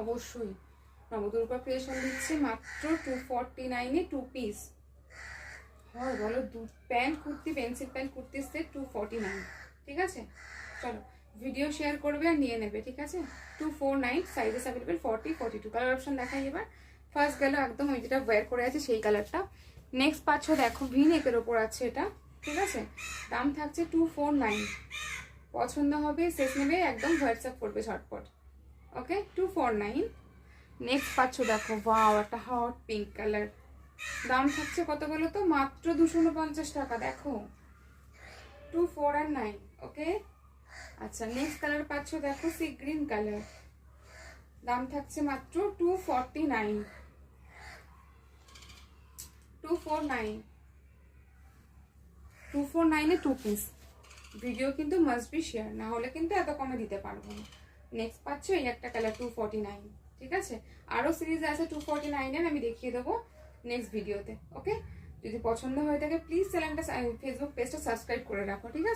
অবশ্যই। নবদুর্গা ক্রিয়েশন দিচ্ছে মাত্র 249-এ 2 পিস। হয় বলো, প্যান্ট কুর্তি, পেন্সিল প্যান্ট কুর্তির সেট 249। ঠিক আছে, চলো ভিডিও শেয়ার করবে আর নিয়ে নেবে। ঠিক আছে, 249, সাইজেস অ্যাভেলেবেল 40, 42। কালার অপশন দেখাই এবার। ফার্স্ট গেল একদম ওই যেটা ওয়্যার করে আছে সেই কালারটা। নেক্সট পাচ্ছ দেখো ভি নেকের ওপর আছে এটা। ঠিক আছে, দাম থাকছে 249। পছন্দ হবে শেষ নেবে, একদম হোয়াটসঅ্যাপ করবে ঝটপট। ওকে, 249। নেক্সট পাচ্ছ দেখো, ওয়াও একটা হট পিঙ্ক কালার। দাম থাকছে কত বলো তো, মাত্র 249 টাকা। দেখো 2409। ওকে, আচ্ছা নেক্সট কালার পাচ্ছ দেখো সি গ্রিন কালার। দাম থাকছে মাত্র 249। 249-এ 2 পিস। ভিডিও কিন্তু মাস্ট বি শেয়ার, না হলে কিন্তু এত কমে দিতে পারবো না। নেক্সট পাচ্ছ এই একটা কালার 249। ঠিক আছে, আরও সিরিজ আছে 249-এর, আমি দেখিয়ে দেবো নেক্সট ভিডিওতে। ওকে, যদি পছন্দ হয়ে থাকে প্লিজ চ্যানেলটা, ফেসবুক পেজটা সাবস্ক্রাইব করে রাখো। ঠিক আছে।